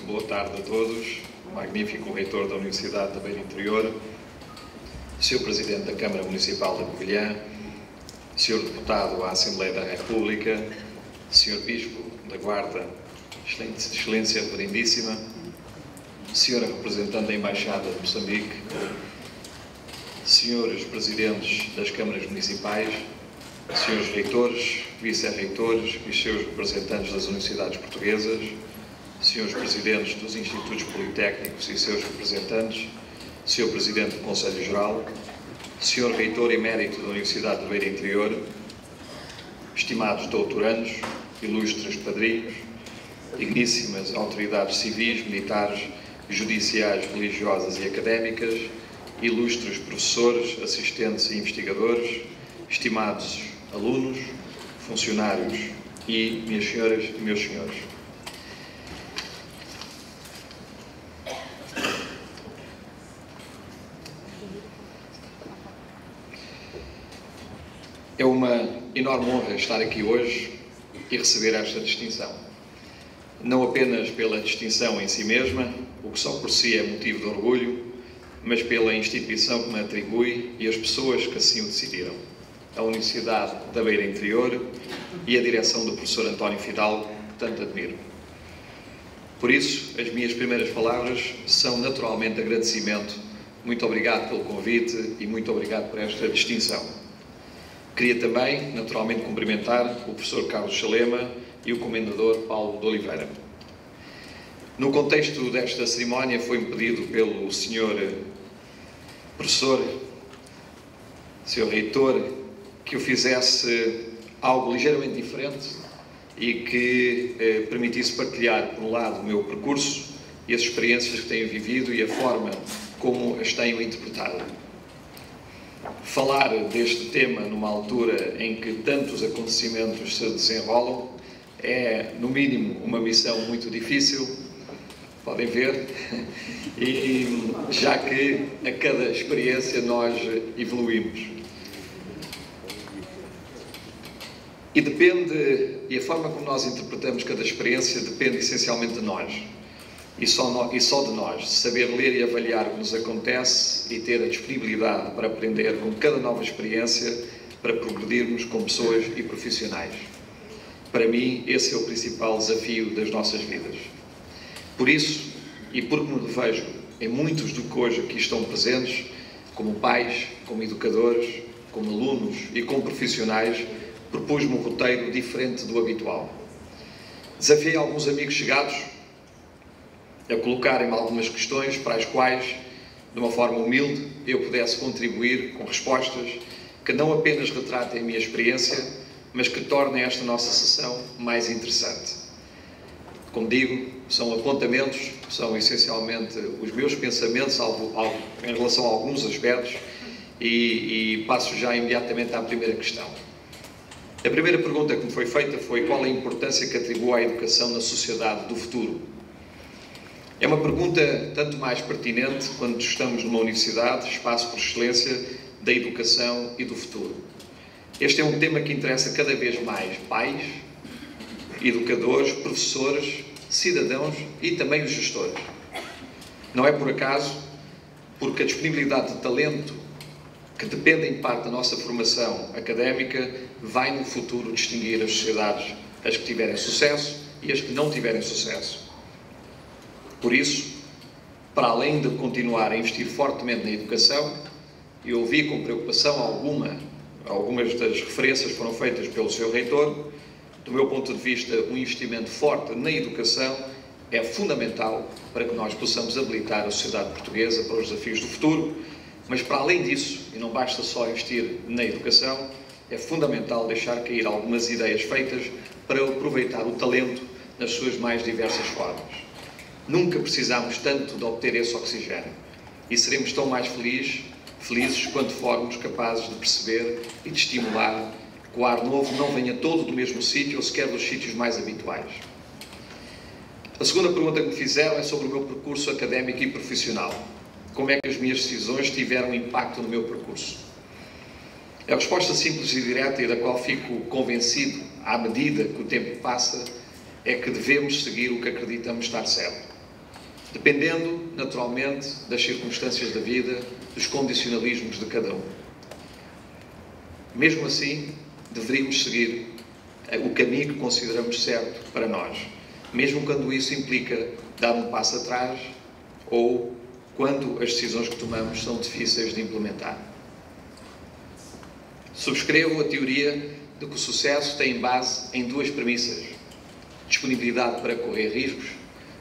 muito boa tarde a todos. Magnífico reitor da Universidade da Beira Interior, Sr. Presidente da Câmara Municipal de Covilhã, Sr. Deputado à Assembleia da República, Sr. Bispo da Guarda, Excelência Reverendíssima, Sra. Representante da Embaixada de Moçambique, Srs. Presidentes das Câmaras Municipais, Srs. Reitores, Vice-Reitores e seus representantes das Universidades Portuguesas, Srs. Presidentes dos Institutos Politécnicos e seus representantes, Sr. Presidente do Conselho Geral, Sr. Reitor Emérito da Universidade de Beira Interior, estimados doutorandos, ilustres padrinhos, digníssimas autoridades civis, militares, judiciais, religiosas e académicas, ilustres professores, assistentes e investigadores, estimados alunos, funcionários e minhas senhoras e meus senhores. É uma enorme honra estar aqui hoje e receber esta distinção. Não apenas pela distinção em si mesma, o que só por si é motivo de orgulho, mas pela instituição que me atribui e as pessoas que assim o decidiram. A Universidade da Beira Interior e a direção do professor António Fidalgo, que tanto admiro. Por isso, as minhas primeiras palavras são naturalmente agradecimento. Muito obrigado pelo convite e muito obrigado por esta distinção. Queria também, naturalmente, cumprimentar o professor Carlos Chalema e o comendador Paulo de Oliveira. No contexto desta cerimónia foi-me pedido pelo Sr. Professor, Sr. Reitor, que eu fizesse algo ligeiramente diferente e que permitisse partilhar, por um lado, o meu percurso e as experiências que tenho vivido e a forma como as tenho interpretado. Falar deste tema numa altura em que tantos acontecimentos se desenrolam é, no mínimo, uma missão muito difícil, podem ver, e já que a cada experiência nós evoluímos. E a forma como nós interpretamos cada experiência depende essencialmente de nós. E só de nós, saber ler e avaliar o que nos acontece e ter a disponibilidade para aprender com cada nova experiência para progredirmos como pessoas e profissionais. Para mim, esse é o principal desafio das nossas vidas. Por isso, e porque me revejo em muitos do que hoje aqui estão presentes, como pais, como educadores, como alunos e como profissionais, propus-me um roteiro diferente do habitual. Desafiei alguns amigos chegados a colocarem-me algumas questões para as quais, de uma forma humilde, eu pudesse contribuir com respostas que não apenas retratem a minha experiência, mas que tornem esta nossa sessão mais interessante. Como digo, são apontamentos, são essencialmente os meus pensamentos em relação a alguns aspectos e passo já imediatamente à primeira questão. A primeira pergunta que me foi feita foi qual a importância que atribuo à educação na sociedade do futuro. É uma pergunta tanto mais pertinente quando estamos numa universidade, espaço por excelência da educação e do futuro. Este é um tema que interessa cada vez mais pais, educadores, professores, cidadãos e também os gestores. Não é por acaso, porque a disponibilidade de talento, que depende em parte da nossa formação académica, vai no futuro distinguir as sociedades, as que tiverem sucesso e as que não tiverem sucesso. Por isso, para além de continuar a investir fortemente na educação, eu ouvi com preocupação algumas das referências foram feitas pelo Sr. Reitor. Do meu ponto de vista, um investimento forte na educação é fundamental para que nós possamos habilitar a sociedade portuguesa para os desafios do futuro, mas para além disso, e não basta só investir na educação, é fundamental deixar cair algumas ideias feitas para aproveitar o talento nas suas mais diversas formas. Nunca precisamos tanto de obter esse oxigênio e seremos tão mais felizes quanto formos capazes de perceber e de estimular que o ar novo não venha todo do mesmo sítio ou sequer dos sítios mais habituais. A segunda pergunta que me fizeram é sobre o meu percurso académico e profissional. Como é que as minhas decisões tiveram impacto no meu percurso? A resposta simples e direta e da qual fico convencido à medida que o tempo passa é que devemos seguir o que acreditamos estar certo. dependendo, naturalmente, das circunstâncias da vida, dos condicionalismos de cada um. Mesmo assim, deveríamos seguir o caminho que consideramos certo para nós, mesmo quando isso implica dar um passo atrás ou quando as decisões que tomamos são difíceis de implementar. Subscrevo a teoria de que o sucesso tem base em duas premissas: disponibilidade para correr riscos,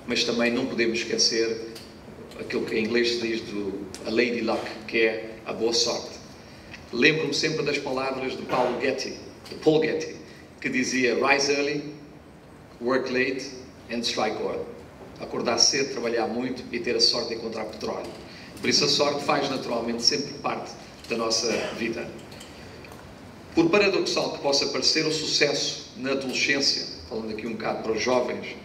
mas também não podemos esquecer aquilo que em inglês se diz a lady luck, que é a boa sorte. Lembro-me sempre das palavras de Paul Getty, que dizia: rise early, work late and strike oil. Acordar cedo, trabalhar muito e ter a sorte de encontrar petróleo. Por isso a sorte faz naturalmente sempre parte da nossa vida. Por paradoxal que possa parecer, o sucesso na adolescência, falando aqui um bocado para os jovens,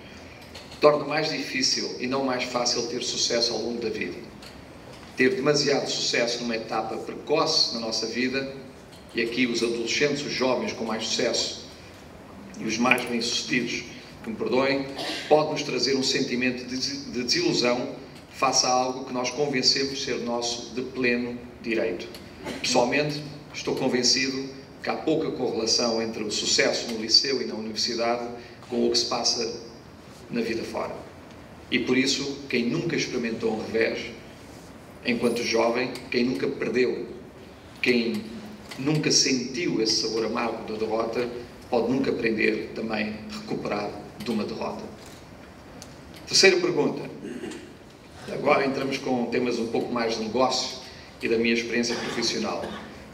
torna mais difícil e não mais fácil ter sucesso ao longo da vida. Ter demasiado sucesso numa etapa precoce na nossa vida, e aqui os adolescentes, os jovens com mais sucesso e os mais bem-sucedidos, que me perdoem, pode nos trazer um sentimento de desilusão face a algo que nós convencemos ser nosso de pleno direito. Pessoalmente, estou convencido que há pouca correlação entre o sucesso no liceu e na universidade com o que se passa na vida fora. E por isso, quem nunca experimentou um revés, enquanto jovem, quem nunca perdeu, quem nunca sentiu esse sabor amargo da derrota, pode nunca aprender também a recuperar de uma derrota. Terceira pergunta. Agora entramos com temas um pouco mais de negócio e da minha experiência profissional.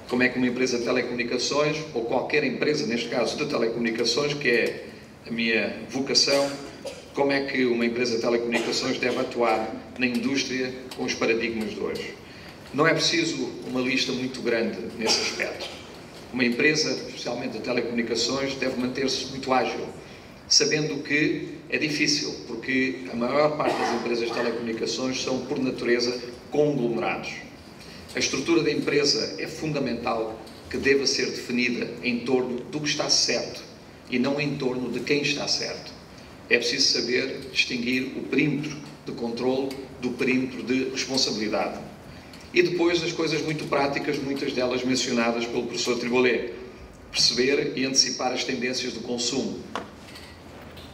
Como é que uma empresa de telecomunicações, ou qualquer empresa, neste caso de telecomunicações, que é a minha vocação, como é que uma empresa de telecomunicações deve atuar na indústria com os paradigmas de hoje? Não é preciso uma lista muito grande nesse aspecto. Uma empresa, especialmente de telecomunicações, deve manter-se muito ágil, sabendo que é difícil, porque a maior parte das empresas de telecomunicações são, por natureza, conglomerados. A estrutura da empresa é fundamental que deva ser definida em torno do que está certo e não em torno de quem está certo. É preciso saber distinguir o perímetro de controle do perímetro de responsabilidade. E depois as coisas muito práticas, muitas delas mencionadas pelo professor Triboulet. Perceber e antecipar as tendências do consumo.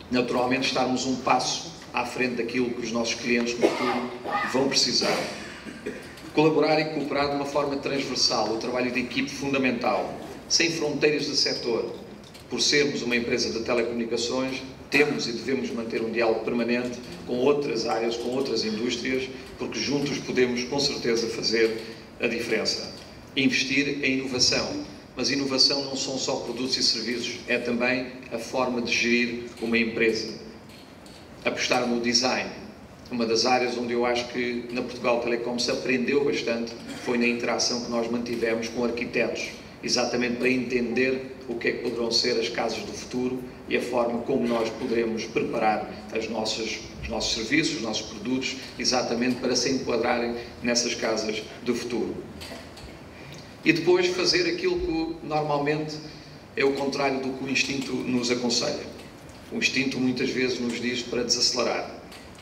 Naturalmente, estarmos um passo à frente daquilo que os nossos clientes no futuro vão precisar. Colaborar e cooperar de uma forma transversal, o trabalho de equipe fundamental, sem fronteiras de setor. Por sermos uma empresa de telecomunicações, temos e devemos manter um diálogo permanente com outras áreas, com outras indústrias, porque juntos podemos, com certeza, fazer a diferença. Investir em inovação. Mas inovação não são só produtos e serviços, é também a forma de gerir uma empresa. Apostar no design. Uma das áreas onde eu acho que na Portugal Telecom se aprendeu bastante foi na interação que nós mantivemos com arquitetos, exatamente para entender o que é que poderão ser as casas do futuro e a forma como nós podemos preparar os nossos serviços, os nossos produtos, exatamente para se enquadrarem nessas casas do futuro. E depois fazer aquilo que normalmente é o contrário do que o instinto nos aconselha. O instinto muitas vezes nos diz para desacelerar.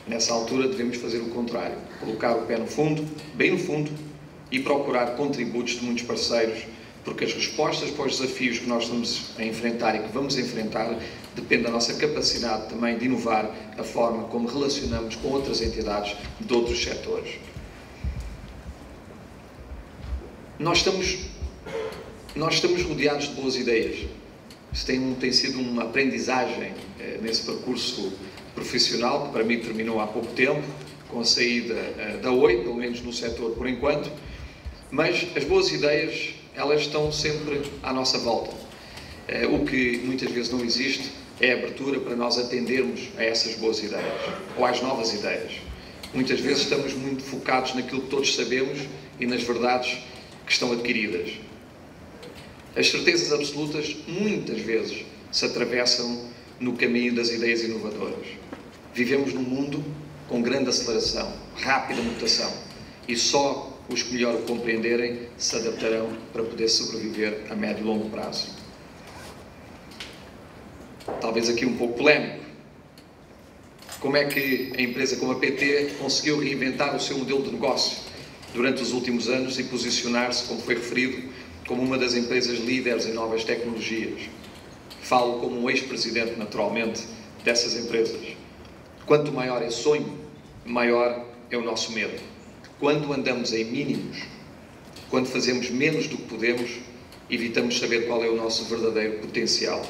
Nessa altura devemos fazer o contrário, colocar o pé no fundo, bem no fundo, e procurar contributos de muitos parceiros, porque as respostas para os desafios que nós estamos a enfrentar e que vamos enfrentar depende da nossa capacidade também de inovar a forma como relacionamos com outras entidades de outros setores. Nós estamos rodeados de boas ideias. Isso tem sido uma aprendizagem nesse percurso profissional, que para mim terminou há pouco tempo, com a saída da Oi, pelo menos no setor por enquanto, mas as boas ideias, elas estão sempre à nossa volta. O que muitas vezes não existe é a abertura para nós atendermos a essas boas ideias, ou às novas ideias. Muitas vezes estamos muito focados naquilo que todos sabemos e nas verdades que estão adquiridas. As certezas absolutas, muitas vezes, se atravessam no caminho das ideias inovadoras. Vivemos num mundo com grande aceleração, rápida mutação, e só os que melhor o compreenderem se adaptarão para poder sobreviver a médio e longo prazo. Talvez aqui um pouco polémico, como é que a empresa como a PT conseguiu reinventar o seu modelo de negócio durante os últimos anos e posicionar-se, como foi referido, como uma das empresas líderes em novas tecnologias. Falo como um ex-presidente, naturalmente, dessas empresas. Quanto maior é o sonho, maior é o nosso medo. Quando andamos em mínimos, quando fazemos menos do que podemos, evitamos saber qual é o nosso verdadeiro potencial.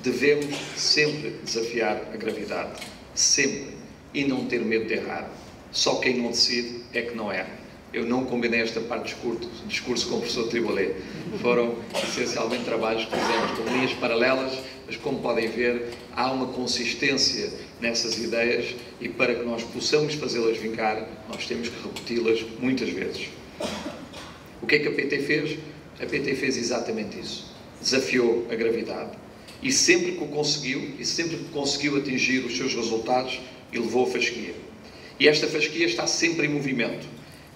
Devemos sempre desafiar a gravidade. Sempre. E não ter medo de errar. Só quem não decide é que não erra. Eu não combinei esta parte do discurso com o professor Tribolé. Foram essencialmente trabalhos que fizemos com linhas paralelas, mas como podem ver, há uma consistência nessas ideias e para que nós possamos fazê-las vingar, nós temos que repeti-las muitas vezes. O que é que a PT fez? A PT fez exatamente isso. Desafiou a gravidade. E sempre que o conseguiu, e sempre que conseguiu atingir os seus resultados, elevou a fasquia. E esta fasquia está sempre em movimento.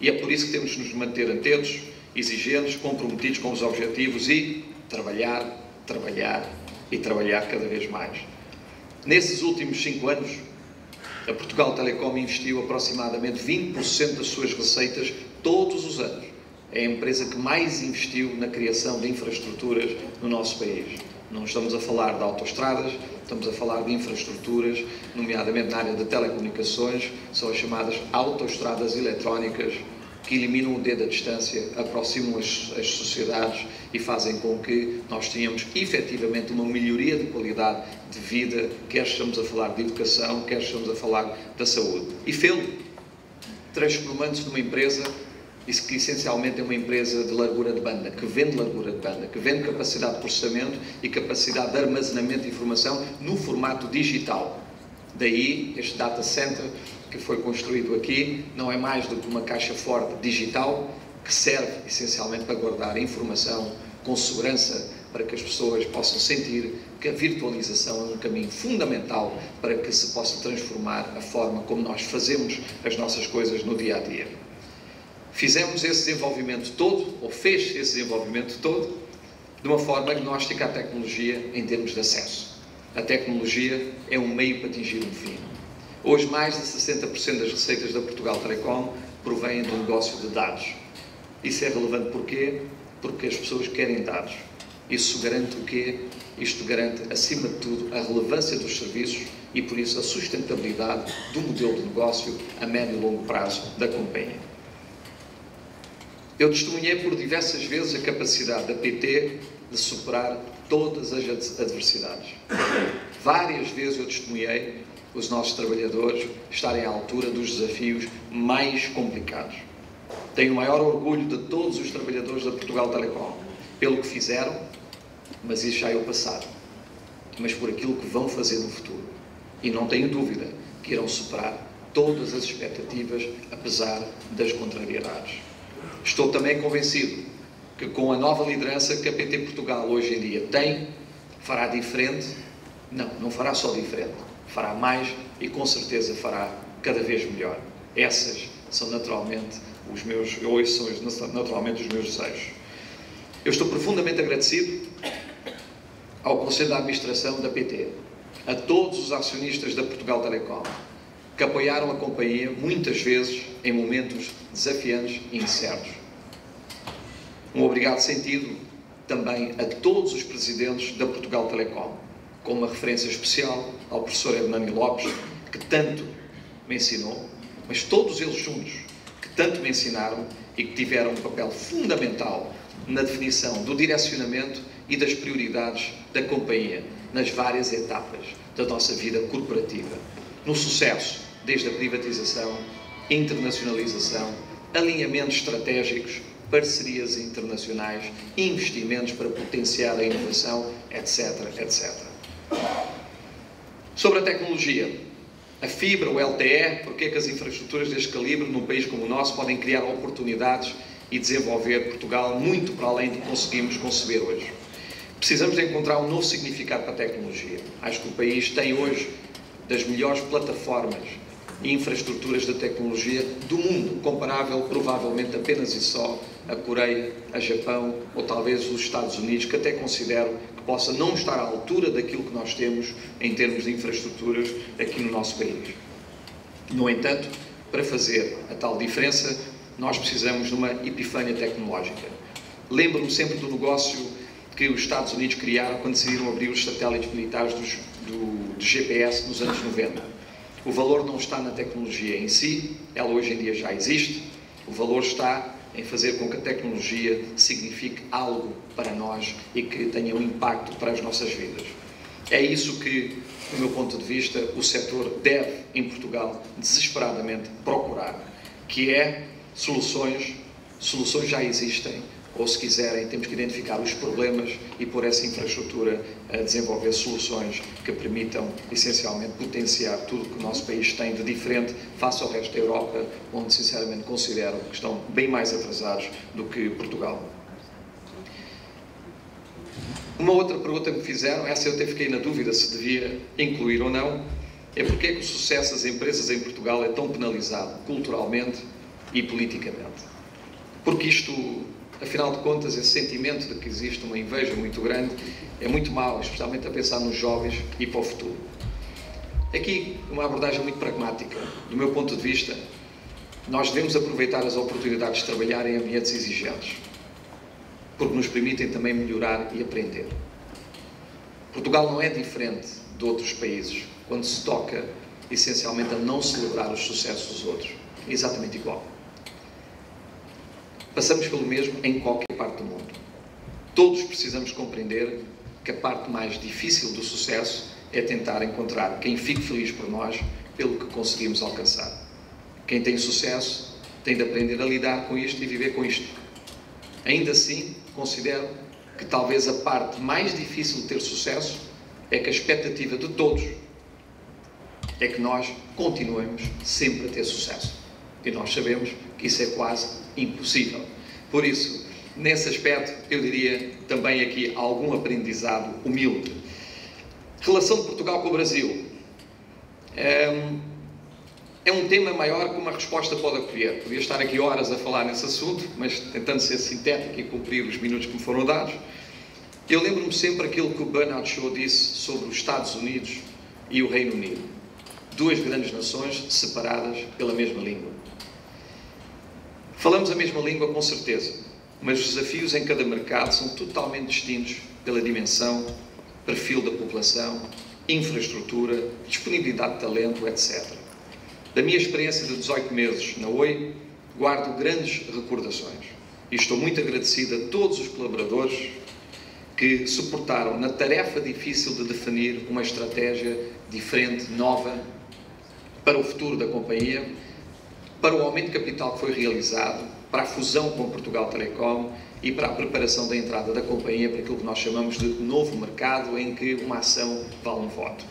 E é por isso que temos de nos manter atentos, exigentes, comprometidos com os objetivos e trabalhar, trabalhar e trabalhar cada vez mais. Nesses últimos 5 anos, a Portugal Telecom investiu aproximadamente 20% das suas receitas todos os anos. É a empresa que mais investiu na criação de infraestruturas no nosso país. Não estamos a falar de autoestradas, estamos a falar de infraestruturas, nomeadamente na área de telecomunicações, são as chamadas autoestradas eletrónicas, que eliminam o dedo à distância, aproximam as sociedades e fazem com que nós tenhamos efetivamente uma melhoria de qualidade de vida, quer estamos a falar de educação, quer estamos a falar da saúde. E fê-lo transformando-se numa empresa isso que essencialmente é uma empresa de largura de banda, que vende largura de banda, que vende capacidade de processamento e capacidade de armazenamento de informação no formato digital. Daí este data center que foi construído aqui não é mais do que uma caixa forte digital que serve essencialmente para guardar informação com segurança para que as pessoas possam sentir que a virtualização é um caminho fundamental para que se possa transformar a forma como nós fazemos as nossas coisas no dia a dia. Fizemos esse desenvolvimento todo, ou fez esse desenvolvimento todo, de uma forma agnóstica à tecnologia em termos de acesso. A tecnologia é um meio para atingir um fim. Hoje, mais de 60% das receitas da Portugal Telecom provêm do negócio de dados. Isso é relevante porquê? Porque as pessoas querem dados. Isso garante o quê? Isto garante, acima de tudo, a relevância dos serviços e, por isso, a sustentabilidade do modelo de negócio a médio e longo prazo da companhia. Eu testemunhei por diversas vezes a capacidade da PT de superar todas as adversidades. Várias vezes eu testemunhei os nossos trabalhadores estarem à altura dos desafios mais complicados. Tenho o maior orgulho de todos os trabalhadores da Portugal Telecom, pelo que fizeram, mas isso já é o passado, mas por aquilo que vão fazer no futuro. E não tenho dúvida que irão superar todas as expectativas, apesar das contrariedades. Estou também convencido que com a nova liderança que a PT Portugal hoje em dia tem, fará diferente. Não fará só diferente, fará mais e com certeza fará cada vez melhor. Esses são naturalmente os meus desejos. Eu estou profundamente agradecido ao Conselho de Administração da PT, a todos os acionistas da Portugal Telecom, que apoiaram a companhia muitas vezes em momentos desafiantes e incertos. Um obrigado sentido também a todos os presidentes da Portugal Telecom, com uma referência especial ao professor Hernani Lopes, que tanto me ensinou, mas todos eles juntos, que tanto me ensinaram e que tiveram um papel fundamental na definição do direcionamento e das prioridades da companhia, nas várias etapas da nossa vida corporativa, no sucesso, desde a privatização, internacionalização, alinhamentos estratégicos, parcerias internacionais, investimentos para potenciar a inovação, etc, etc. Sobre a tecnologia, a fibra, o LTE, porque é que as infraestruturas deste calibre, num país como o nosso, podem criar oportunidades e desenvolver Portugal muito para além do que conseguimos conceber hoje. Precisamos de encontrar um novo significado para a tecnologia. Acho que o país tem hoje das melhores plataformas e infraestruturas de tecnologia do mundo, comparável provavelmente apenas e só a Coreia, a Japão ou talvez os Estados Unidos, que até considero que possa não estar à altura daquilo que nós temos em termos de infraestruturas aqui no nosso país. No entanto, para fazer a tal diferença, nós precisamos de uma epifânia tecnológica. Lembro-me sempre do negócio que os Estados Unidos criaram quando decidiram abrir os satélites militares do GPS nos anos 90. O valor não está na tecnologia em si, ela hoje em dia já existe, o valor está em fazer com que a tecnologia signifique algo para nós e que tenha um impacto para as nossas vidas. É isso que, do meu ponto de vista, o setor deve, em Portugal, desesperadamente procurar, que é soluções já existem, ou se quiserem, temos que identificar os problemas e pôr essa infraestrutura a desenvolver soluções que permitam, essencialmente, potenciar tudo que o nosso país tem de diferente face ao resto da Europa, onde, sinceramente, considero que estão bem mais atrasados do que Portugal. Uma outra pergunta que me fizeram, essa eu até fiquei na dúvida se devia incluir ou não, é porque é que o sucesso das empresas em Portugal é tão penalizado culturalmente e politicamente. Porque isto, afinal de contas, esse sentimento de que existe uma inveja muito grande é muito mau, especialmente a pensar nos jovens e para o futuro. Aqui, uma abordagem muito pragmática. Do meu ponto de vista, nós devemos aproveitar as oportunidades de trabalhar em ambientes exigentes, porque nos permitem também melhorar e aprender. Portugal não é diferente de outros países quando se toca, essencialmente, a não celebrar os sucessos dos outros. É exatamente igual. Passamos pelo mesmo em qualquer parte do mundo. Todos precisamos compreender que a parte mais difícil do sucesso é tentar encontrar quem fique feliz por nós pelo que conseguimos alcançar. Quem tem sucesso tem de aprender a lidar com isto e viver com isto. Ainda assim, considero que talvez a parte mais difícil de ter sucesso é que a expectativa de todos é que nós continuemos sempre a ter sucesso. E nós sabemos que isso é quase impossível. Por isso, nesse aspecto, eu diria também aqui algum aprendizado humilde. Relação de Portugal com o Brasil. É um tema maior que uma resposta pode acolher. Podia estar aqui horas a falar nesse assunto, mas tentando ser sintético e cumprir os minutos que me foram dados. Eu lembro-me sempre aquilo que o Bernard Shaw disse sobre os Estados Unidos e o Reino Unido. Duas grandes nações separadas pela mesma língua. Falamos a mesma língua com certeza, mas os desafios em cada mercado são totalmente distintos pela dimensão, perfil da população, infraestrutura, disponibilidade de talento, etc. Da minha experiência de 18 meses na Oi, guardo grandes recordações e estou muito agradecido a todos os colaboradores que suportaram na tarefa difícil de definir uma estratégia diferente, nova, para o futuro da companhia, para o aumento de capital que foi realizado, para a fusão com Portugal Telecom e para a preparação da entrada da companhia para aquilo que nós chamamos de novo mercado, em que uma ação vale um voto.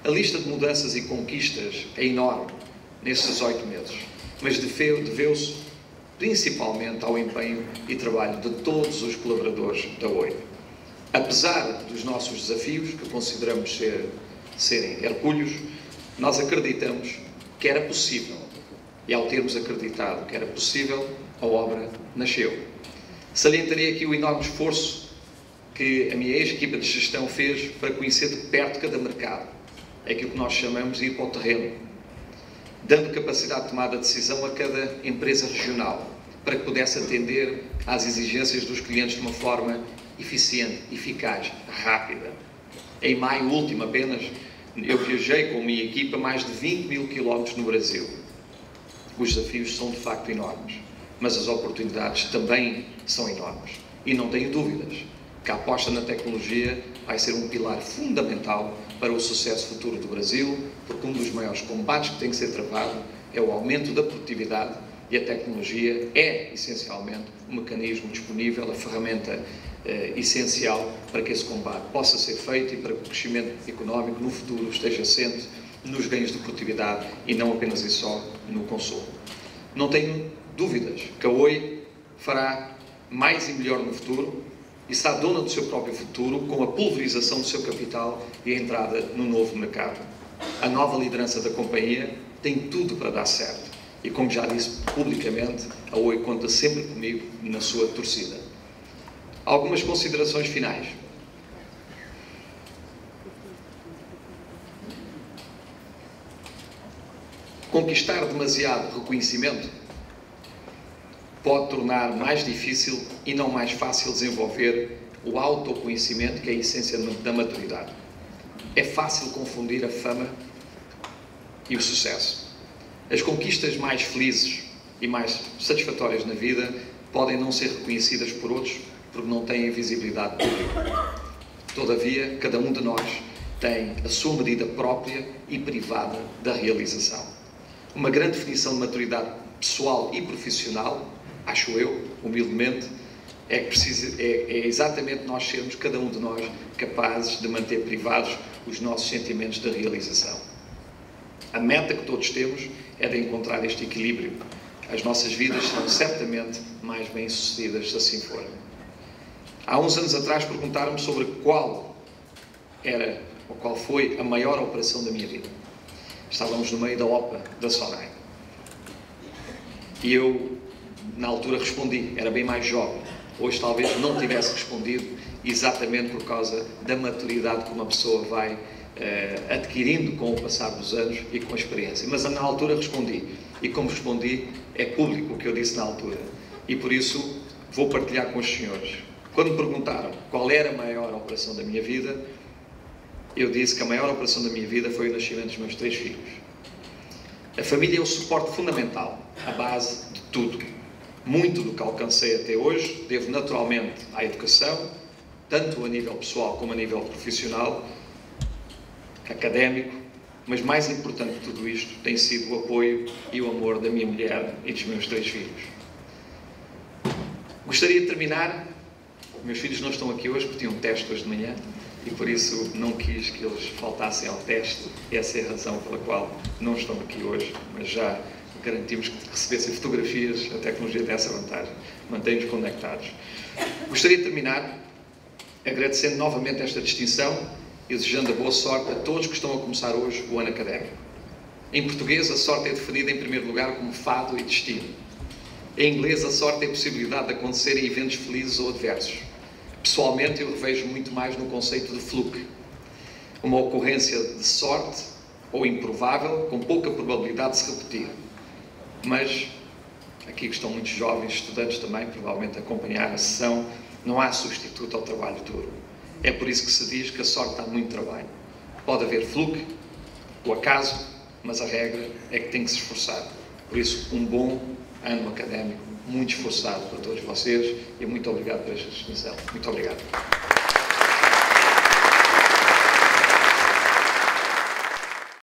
A lista de mudanças e conquistas é enorme nesses 18 meses, mas deveu-se principalmente ao empenho e trabalho de todos os colaboradores da Oi. Apesar dos nossos desafios, que consideramos serem hercúleos, nós acreditamos que era possível. E ao termos acreditado que era possível, a obra nasceu. Salientarei aqui o enorme esforço que a minha ex-equipa de gestão fez para conhecer de perto cada mercado. É aquilo que nós chamamos de ir para o terreno, dando capacidade de tomada de decisão a cada empresa regional, para que pudesse atender às exigências dos clientes de uma forma eficiente, eficaz, rápida. Em maio último apenas, eu viajei com a minha equipa mais de 20 mil quilómetros no Brasil. Os desafios são de facto enormes, mas as oportunidades também são enormes. E não tenho dúvidas que a aposta na tecnologia vai ser um pilar fundamental para o sucesso futuro do Brasil, porque um dos maiores combates que tem que ser travado é o aumento da produtividade e a tecnologia é, essencialmente, um mecanismo disponível, a ferramenta essencial para que esse combate possa ser feito e para que o crescimento económico no futuro esteja assente nos ganhos de produtividade e não apenas e só no consumo. Não tenho dúvidas que a Oi fará mais e melhor no futuro e será dona do seu próprio futuro com a pulverização do seu capital e a entrada no novo mercado. A nova liderança da companhia tem tudo para dar certo. E como já disse publicamente, a Oi conta sempre comigo na sua torcida. Algumas considerações finais. Conquistar demasiado reconhecimento pode tornar mais difícil e não mais fácil desenvolver o autoconhecimento, que é a essência da maturidade. É fácil confundir a fama e o sucesso. As conquistas mais felizes e mais satisfatórias na vida podem não ser reconhecidas por outros porque não têm visibilidade pública. Todavia, cada um de nós tem a sua medida própria e privada da realização. Uma grande definição de maturidade pessoal e profissional, acho eu, humildemente, é exatamente nós sermos, cada um de nós, capazes de manter privados os nossos sentimentos de realização. A meta que todos temos é de encontrar este equilíbrio. As nossas vidas serão certamente mais bem-sucedidas se assim for. Há uns anos atrás perguntaram-me sobre qual foi a maior operação da minha vida. Estávamos no meio da OPA da SONAI. E eu, na altura, respondi. Era bem mais jovem. Hoje talvez não tivesse respondido, exatamente por causa da maturidade que uma pessoa vai adquirindo com o passar dos anos e com a experiência. Mas na altura respondi. E como respondi, é público o que eu disse na altura. E por isso vou partilhar com os senhores. Quando me perguntaram qual era a maior operação da minha vida, eu disse que a maior operação da minha vida foi o nascimento dos meus 3 filhos. A família é o suporte fundamental, a base de tudo. Muito do que alcancei até hoje devo naturalmente à educação, tanto a nível pessoal como a nível profissional, académico, mas mais importante de tudo isto tem sido o apoio e o amor da minha mulher e dos meus 3 filhos. Gostaria de terminar, meus filhos não estão aqui hoje porque tinham um teste hoje de manhã e por isso não quis que eles faltassem ao teste. Essa é a razão pela qual não estão aqui hoje, mas já garantimos que recebessem fotografias. A tecnologia tem essa vantagem, mantém-nos conectados. Gostaria de terminar agradecendo novamente esta distinção e desejando a boa sorte a todos que estão a começar hoje o ano académico. Em português, a sorte é definida em primeiro lugar como fado e destino. Em inglês, a sorte é a possibilidade de acontecer em eventos felizes ou adversos. Pessoalmente, eu revejo muito mais no conceito de fluke, uma ocorrência de sorte ou improvável, com pouca probabilidade de se repetir. Mas, aqui estão muitos jovens estudantes também, provavelmente a acompanhar a sessão, não há substituto ao trabalho duro. É por isso que se diz que a sorte dá muito trabalho. Pode haver fluke, o acaso, mas a regra é que tem que se esforçar. Por isso, um bom ano académico, muito esforçado para todos vocês e muito obrigado por esta distinção. Muito obrigado.